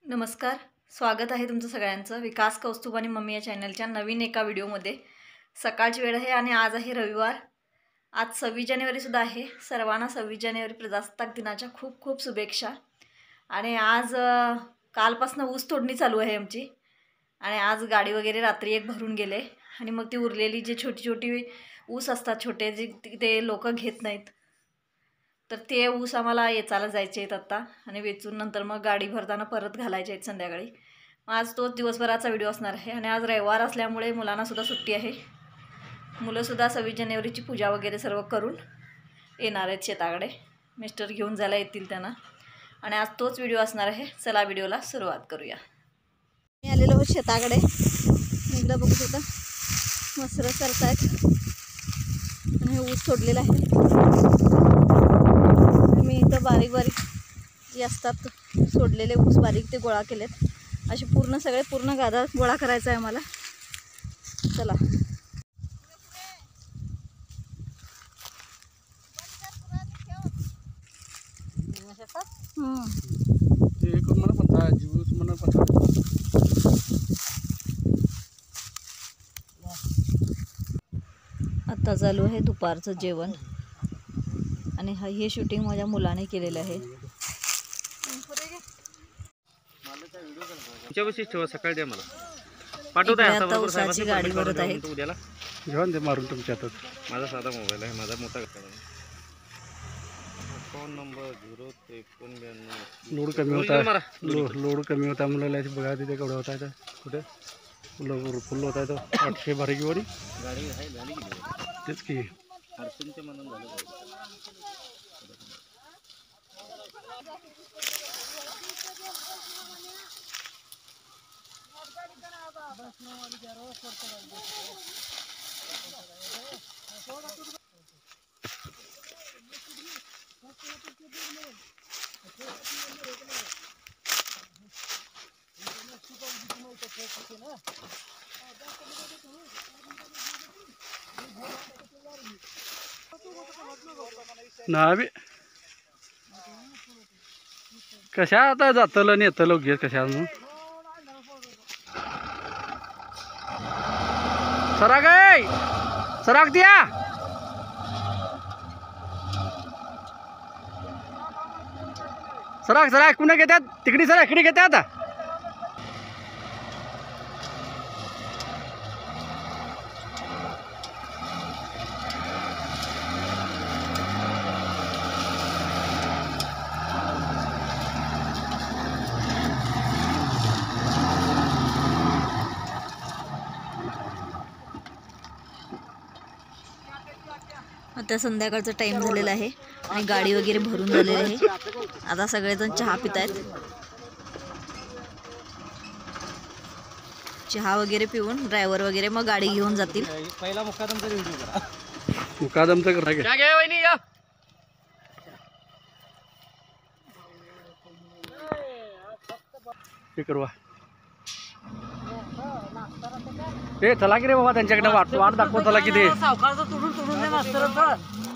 नमस्कार, स्वागत आहे तुमचं सगळ्यांचं विकास कौस्तुभ आणि मम्मी या चॅनलच्या नवीन एका व्हिडिओमध्ये। सकाळची वेळ आहे आणि आज आहे रविवार। आज 26 जानेवारीसुद्धा आहे। सर्वांना 26 जानेवारी प्रजासत्ताक दिनाच्या खूप खूप शुभेच्छा। आणि आज कालपासून ऊस तोडणी चालू आहे आमची आणि आज गाडी वगैरे रात्री एक भरून गेले आणि मग ती उरलेली जे छोटी छोटी ऊस असतात छोटे जे ते लोक घेत नाहीत तर ते ऊस आम्हाला येचाला जायचे आहेत आता आणि वेचून नंतर मग गाडी भरताना परत घालायचे आहेत संध्याकाळी। आज तोच दिवसभराचा व्हिडिओ असणार आहे आणि आज रविवार असल्यामुळे मुलांना सुद्धा सुट्टी आहे। मुलं सुद्धा 26 जानेवारीची पूजा वगैरे सर्व करून येणार आहेत शेताकडे। मिस्टर घेऊन जायला येतील त्यांना आणि आज तोच व्हिडिओ असणार आहे। चला व्हिडिओला सुरुवात करूया। मी आलेलो आहोत शेताकडे। इकडं बघू शकता मसरं करतायत आणि हे ऊस तोडलेलं आहे। मी इथं बारीक बारीक जे असतात सोडलेले ऊस बारीक ते गोळा केलेत। असे पूर्ण सगळे पूर्ण गादा गोळा करायचा आहे आम्हाला। चला आता चालू आहे दुपारचं जेवण आणि हे शूटिंग माझ्या मुलाने केलेलं आहे। सकाळी द्या मला पाठवताय आता उसाची गाडी भरत आहे। उद्याला जेवण दे मारून तुमच्या हातात। माझा साधा मोबाईल आहे, माझा मोठा फोन नंबर 05392। लोड कमी होता, लोड कमी होता मुलाला बघा तिथे केवढा होता इथं कुठे फुल होता इथं 800 बारीक वाली गाडी आहे झाली की तेच की हरसूनच्या मनात झालं नावी कशा आता जातलं नेतलं घेत कशा सराग सराग द्या सराग सराग कुणा घेतात तिकडी सरा इकडे घेतात। आता संध्याकाळचा टाइम झालेला आहे आणि गाडी वगैरे भरून झालेली आहे। आता सगळेजण चहा पित आहेत। चहा वगैरे पिऊन ड्रायव्हर वगैरे मग गाडी घेऊन जातील। पहिला मुकादमचा व्हिडिओ करा, मुकादमचा करा क्या घे वहिनी या हे करवा ए चला की रे बाबा त्यांच्याकडे वाट दाखव चला की ते सावकारचं तुडून तुडून दे मास्तर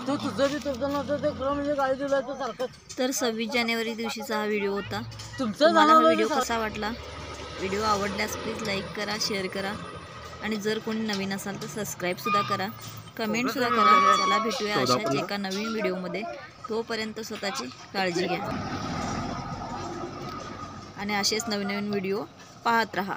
तू तुझं बी तुझं नव्हतं ते म्हणजे गाडी दिलं तर सारखं। तर 26 जानेवारी दिवशीचा हा व्हिडिओ होता। तुम्हाला हा व्हिडिओ कसा वाटला? व्हिडिओ आवडल्यास प्लीज लाईक करा, शेअर करा आणि जर कोणी नवीन असाल तर सबस्क्राईब सुद्धा करा, कमेंट सुद्धा करा। चला भेटूया अशाच एका नवीन व्हिडिओमध्ये। तोपर्यंत स्वतःची काळजी घ्या आणि असेच नवीन नवीन व्हिडिओ पाहत राहा।